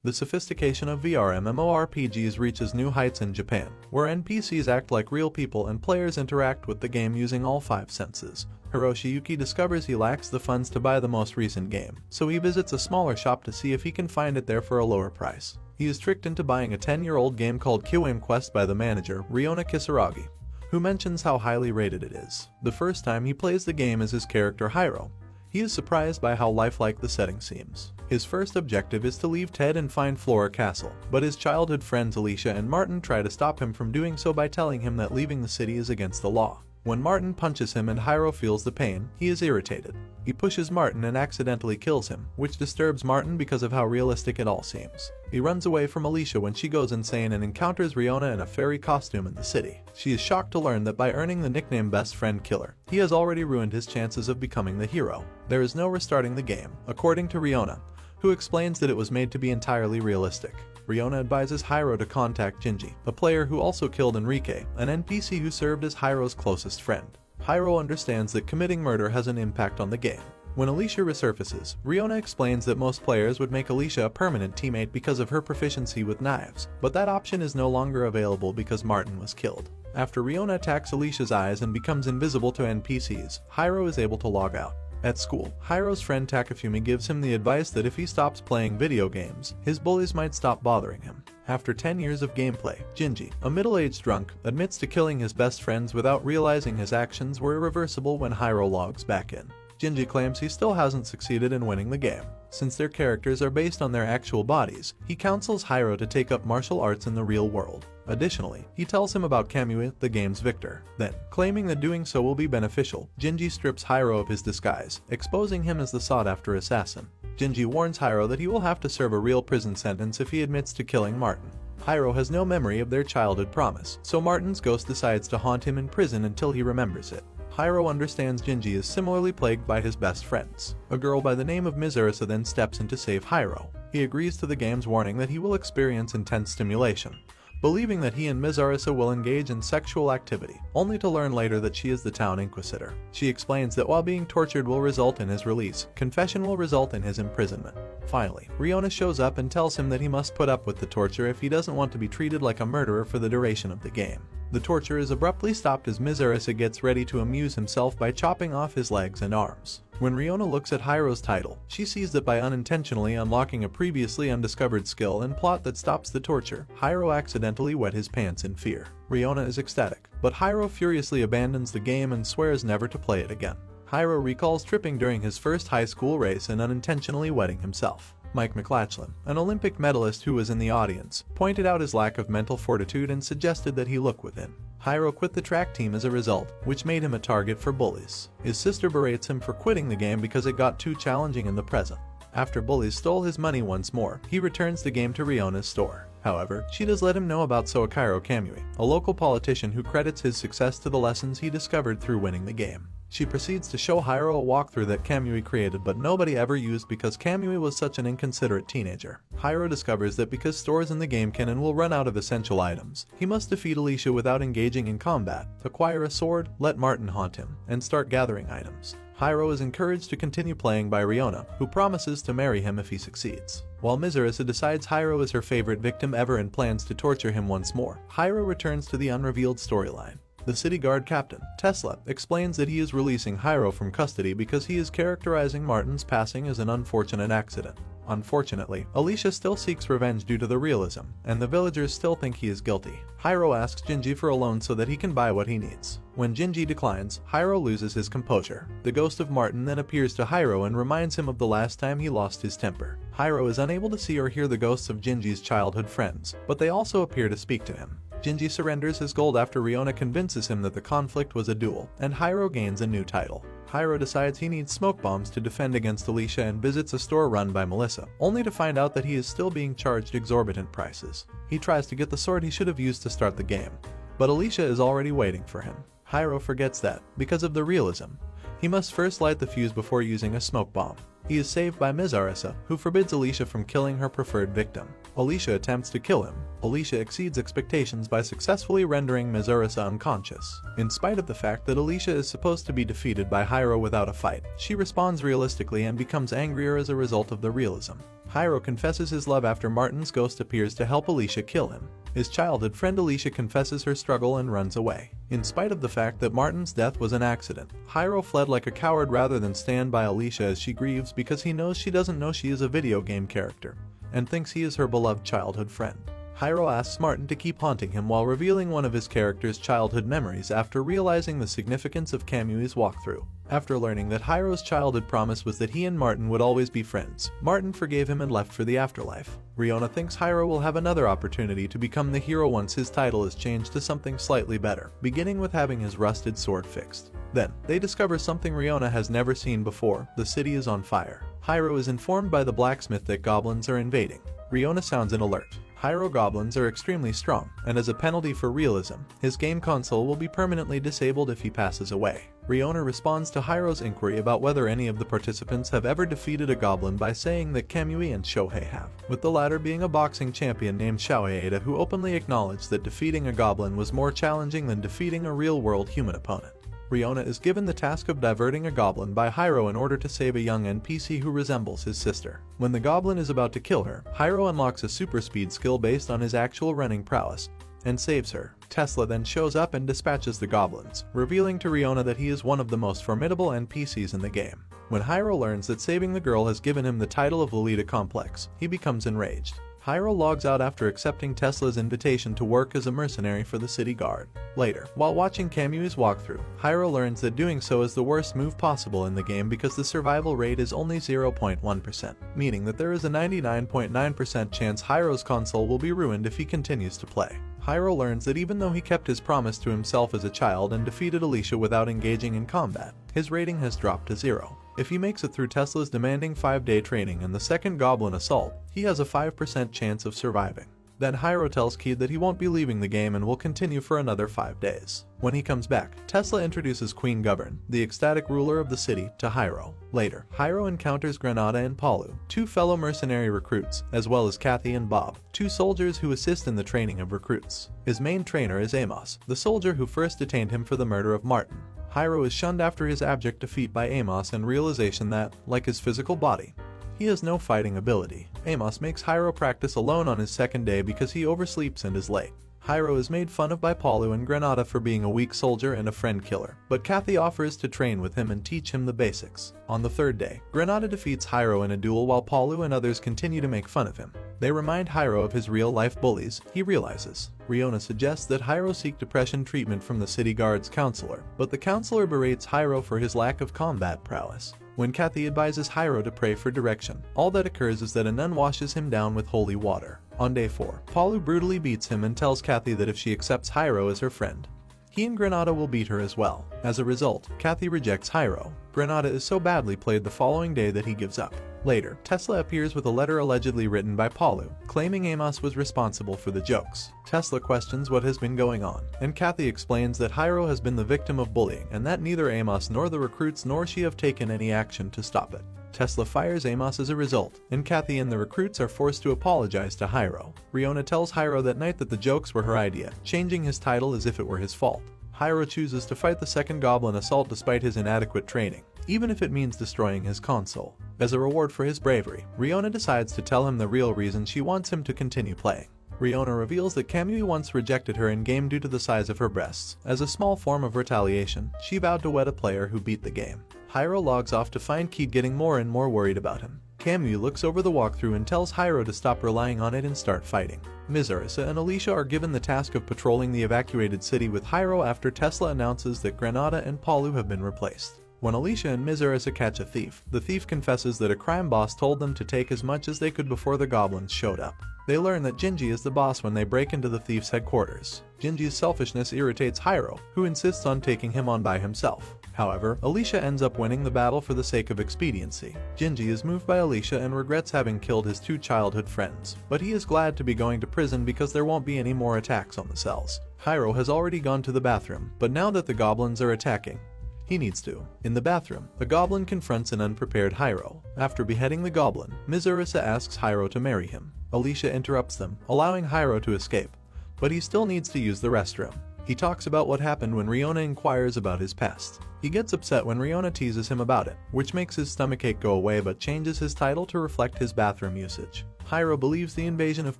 The sophistication of VR MMORPGs reaches new heights in Japan, where NPCs act like real people and players interact with the game using all 5 senses. Hiroshi Yuuki discovers he lacks the funds to buy the most recent game, so he visits a smaller shop to see if he can find it there for a lower price. He is tricked into buying a 10-year-old game called Kiwame Quest by the manager, Reona Kisaragi, who mentions how highly rated it is. The first time he plays the game as his character Hiro, he is surprised by how lifelike the setting seems. His first objective is to leave Ted and find Flora Castle, but his childhood friends Alicia and Martin try to stop him from doing so by telling him that leaving the city is against the law. When Martin punches him and Hiro feels the pain, he is irritated. He pushes Martin and accidentally kills him, which disturbs Martin because of how realistic it all seems. He runs away from Alicia when she goes insane and encounters Reona in a fairy costume in the city. She is shocked to learn that by earning the nickname Best Friend Killer, he has already ruined his chances of becoming the hero. There is no restarting the game, according to Reona, who explains that it was made to be entirely realistic. Reona advises Hiro to contact Jinji, a player who also killed Enrique, an NPC who served as Hiro's closest friend. Hiro understands that committing murder has an impact on the game. When Alicia resurfaces, Reona explains that most players would make Alicia a permanent teammate because of her proficiency with knives, but that option is no longer available because Martin was killed. After Reona attacks Alicia's eyes and becomes invisible to NPCs, Hiro is able to log out. At school, Hiro's friend Takafumi gives him the advice that if he stops playing video games, his bullies might stop bothering him. After 10 years of gameplay, Jinji, a middle-aged drunk, admits to killing his best friends without realizing his actions were irreversible when Hiro logs back in. Jinji claims he still hasn't succeeded in winning the game. Since their characters are based on their actual bodies, he counsels Hiro to take up martial arts in the real world. Additionally, he tells him about Kamui, the game's victor. Then, claiming that doing so will be beneficial, Jinji strips Hiro of his disguise, exposing him as the sought-after assassin. Jinji warns Hiro that he will have to serve a real prison sentence if he admits to killing Martin. Hiro has no memory of their childhood promise, so Martin's ghost decides to haunt him in prison until he remembers it. Hiro understands Jinji is similarly plagued by his best friends. A girl by the name of Mizurasa then steps in to save Hiro. He agrees to the game's warning that he will experience intense stimulation, believing that he and Mizurasa will engage in sexual activity, only to learn later that she is the town inquisitor. She explains that while being tortured will result in his release, confession will result in his imprisonment. Finally, Reona shows up and tells him that he must put up with the torture if he doesn't want to be treated like a murderer for the duration of the game. The torture is abruptly stopped as Mizurasa gets ready to amuse himself by chopping off his legs and arms. When Reona looks at Hiro's title, she sees that by unintentionally unlocking a previously undiscovered skill and plot that stops the torture, Hiro accidentally wet his pants in fear. Reona is ecstatic, but Hiro furiously abandons the game and swears never to play it again. Hiro recalls tripping during his first high school race and unintentionally wetting himself. Mike McLachlan, an Olympic medalist who was in the audience, pointed out his lack of mental fortitude and suggested that he look within. Hiro quit the track team as a result, which made him a target for bullies. His sister berates him for quitting the game because it got too challenging in the present. After bullies stole his money once more, he returns the game to Riona's store. However, she does let him know about Soichiro Kamui, a local politician who credits his success to the lessons he discovered through winning the game. She proceeds to show Hiro a walkthrough that Kamui created but nobody ever used because Kamui was such an inconsiderate teenager. Hiro discovers that because stores in the game can and will run out of essential items, he must defeat Alicia without engaging in combat, acquire a sword, let Martin haunt him, and start gathering items. Hiro is encouraged to continue playing by Reona, who promises to marry him if he succeeds. While Mizurasa decides Hiro is her favorite victim ever and plans to torture him once more, Hiro returns to the unrevealed storyline. The city guard captain, Tesla, explains that he is releasing Hiro from custody because he is characterizing Martin's passing as an unfortunate accident. Unfortunately, Alicia still seeks revenge due to the realism, and the villagers still think he is guilty. Hiro asks Jinji for a loan so that he can buy what he needs. When Jinji declines, Hiro loses his composure. The ghost of Martin then appears to Hiro and reminds him of the last time he lost his temper. Hiro is unable to see or hear the ghosts of Jinji's childhood friends, but they also appear to speak to him. Jinji surrenders his gold after Reona convinces him that the conflict was a duel, and Hiro gains a new title. Hiro decides he needs smoke bombs to defend against Alicia and visits a store run by Melissa, only to find out that he is still being charged exorbitant prices. He tries to get the sword he should have used to start the game, but Alicia is already waiting for him. Hiro forgets that, because of the realism, he must first light the fuse before using a smoke bomb. He is saved by Mizurasa, who forbids Alicia from killing her preferred victim. Alicia attempts to kill him. Alicia exceeds expectations by successfully rendering Mizurasa unconscious. In spite of the fact that Alicia is supposed to be defeated by Hiro without a fight, she responds realistically and becomes angrier as a result of the realism. Hiro confesses his love after Martin's ghost appears to help Alicia kill him. His childhood friend Alicia confesses her struggle and runs away. In spite of the fact that Martin's death was an accident, Hiro fled like a coward rather than stand by Alicia as she grieves because he knows she doesn't know she is a video game character, and thinks he is her beloved childhood friend. Hiro asks Martin to keep haunting him while revealing one of his character's childhood memories after realizing the significance of Kamui's walkthrough. After learning that Hiro's childhood promise was that he and Martin would always be friends, Martin forgave him and left for the afterlife. Reona thinks Hiro will have another opportunity to become the hero once his title is changed to something slightly better, beginning with having his rusted sword fixed. Then, they discover something Reona has never seen before: the city is on fire. Hiro is informed by the blacksmith that goblins are invading. Reona sounds an alert. Hiro goblins are extremely strong, and as a penalty for realism, his game console will be permanently disabled if he passes away. Reona responds to Hiro's inquiry about whether any of the participants have ever defeated a goblin by saying that Kamui and Shohei have, with the latter being a boxing champion named Shohei who openly acknowledged that defeating a goblin was more challenging than defeating a real-world human opponent. Reona is given the task of diverting a goblin by Hiro in order to save a young NPC who resembles his sister. When the goblin is about to kill her, Hiro unlocks a super speed skill based on his actual running prowess, and saves her. Tesla then shows up and dispatches the goblins, revealing to Reona that he is one of the most formidable NPCs in the game. When Hiro learns that saving the girl has given him the title of Lolita Complex, he becomes enraged. Hiro logs out after accepting Tesla's invitation to work as a mercenary for the city guard. Later, while watching Kamui's walkthrough, Hiro learns that doing so is the worst move possible in the game because the survival rate is only 0.1%, meaning that there is a 99.9% chance Hiro's console will be ruined if he continues to play. Hiro learns that even though he kept his promise to himself as a child and defeated Alicia without engaging in combat, his rating has dropped to 0. If he makes it through Tesla's demanding 5-day training and the second goblin assault, he has a 5% chance of surviving. Then Hiro tells Kid that he won't be leaving the game and will continue for another 5 days. When he comes back, Tesla introduces Queen Govern, the ecstatic ruler of the city, to Hiro. Later, Hiro encounters Granada and Palu, 2 fellow mercenary recruits, as well as Kathy and Bob, 2 soldiers who assist in the training of recruits. His main trainer is Amos, the soldier who first detained him for the murder of Martin. Hiro is shunned after his abject defeat by Amos and realization that, like his physical body, he has no fighting ability. Amos makes Hiro practice alone on his second day because he oversleeps and is late. Hiro is made fun of by Palu and Granada for being a weak soldier and a friend killer, but Kathy offers to train with him and teach him the basics. On the third day, Granada defeats Hiro in a duel while Palu and others continue to make fun of him. They remind Hiro of his real-life bullies, he realizes. Reona suggests that Hiro seek depression treatment from the city guard's counselor, but the counselor berates Hiro for his lack of combat prowess. When Kathy advises Hiro to pray for direction, all that occurs is that a nun washes him down with holy water. On day 4, Palu brutally beats him and tells Kathy that if she accepts Hiro as her friend, he and Granada will beat her as well. As a result, Kathy rejects Hiro. Granada is so badly played the following day that he gives up. Later, Tesla appears with a letter allegedly written by Palu, claiming Amos was responsible for the jokes. Tesla questions what has been going on, and Kathy explains that Hiro has been the victim of bullying and that neither Amos nor the recruits nor she have taken any action to stop it. Tesla fires Amos as a result, and Kathy and the recruits are forced to apologize to Hiro. Reona tells Hiro that night that the jokes were her idea, changing his title as if it were his fault. Hiro chooses to fight the second goblin assault despite his inadequate training, even if it means destroying his console. As a reward for his bravery, Reona decides to tell him the real reason she wants him to continue playing. Reona reveals that Kamui once rejected her in-game due to the size of her breasts. As a small form of retaliation, she vowed to wed a player who beat the game. Hiro logs off to find Keed getting more and more worried about him. Kamui looks over the walkthrough and tells Hiro to stop relying on it and start fighting. Mizurasa and Alicia are given the task of patrolling the evacuated city with Hiro after Tesla announces that Granada and Palu have been replaced. When Alicia and Mizurasa catch a thief, the thief confesses that a crime boss told them to take as much as they could before the goblins showed up. They learn that Jinji is the boss when they break into the thief's headquarters. Jinji's selfishness irritates Hiro, who insists on taking him on by himself. However, Alicia ends up winning the battle for the sake of expediency. Jinji is moved by Alicia and regrets having killed his 2 childhood friends, but he is glad to be going to prison because there won't be any more attacks on the cells. Hiro has already gone to the bathroom, but now that the goblins are attacking, he needs to. In the bathroom, a goblin confronts an unprepared Hiro. After beheading the goblin, Mizurasa asks Hiro to marry him. Alicia interrupts them, allowing Hiro to escape, but he still needs to use the restroom. He talks about what happened when Reona inquires about his past. He gets upset when Reona teases him about it, which makes his stomachache go away but changes his title to reflect his bathroom usage. Hiro believes the invasion of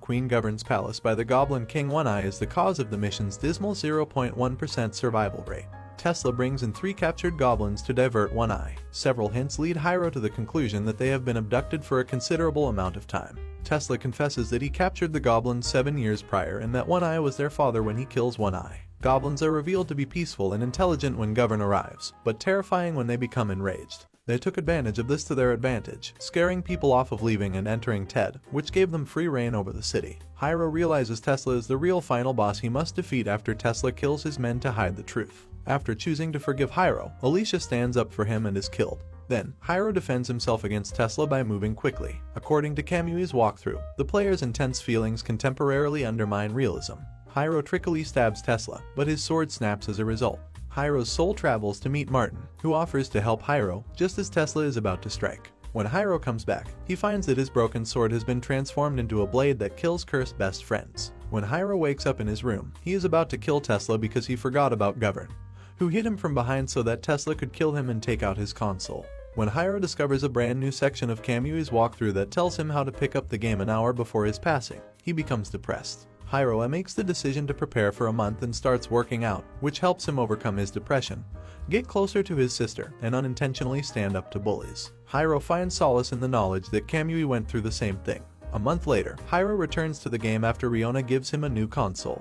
Queen Govern's palace by the Goblin King One Eye is the cause of the mission's dismal 0.1% survival rate. Tesla brings in 3 captured goblins to divert One Eye. Several hints lead Hiro to the conclusion that they have been abducted for a considerable amount of time. Tesla confesses that he captured the goblins 7 years prior and that One Eye was their father when he kills One Eye. Goblins are revealed to be peaceful and intelligent when Govern arrives, but terrifying when they become enraged. They took advantage of this to their advantage, scaring people off of leaving and entering Ted, which gave them free reign over the city. Hiro realizes Tesla is the real final boss he must defeat after Tesla kills his men to hide the truth. After choosing to forgive Hiro, Alicia stands up for him and is killed. Then, Hiro defends himself against Tesla by moving quickly. According to Kamui's walkthrough, the player's intense feelings can temporarily undermine realism. Hiro trickily stabs Tesla, but his sword snaps as a result. Hiro's soul travels to meet Martin, who offers to help Hiro just as Tesla is about to strike. When Hiro comes back, he finds that his broken sword has been transformed into a blade that kills cursed best friends. When Hiro wakes up in his room, he is about to kill Tesla because he forgot about Govern, who hit him from behind so that Tesla could kill him and take out his console. When Hiro discovers a brand new section of Kamui's walkthrough that tells him how to pick up the game an hour before his passing, he becomes depressed. Hiro makes the decision to prepare for a month and starts working out, which helps him overcome his depression, get closer to his sister, and unintentionally stand up to bullies. Hiro finds solace in the knowledge that Kamui went through the same thing. A month later, Hiro returns to the game after Reona gives him a new console.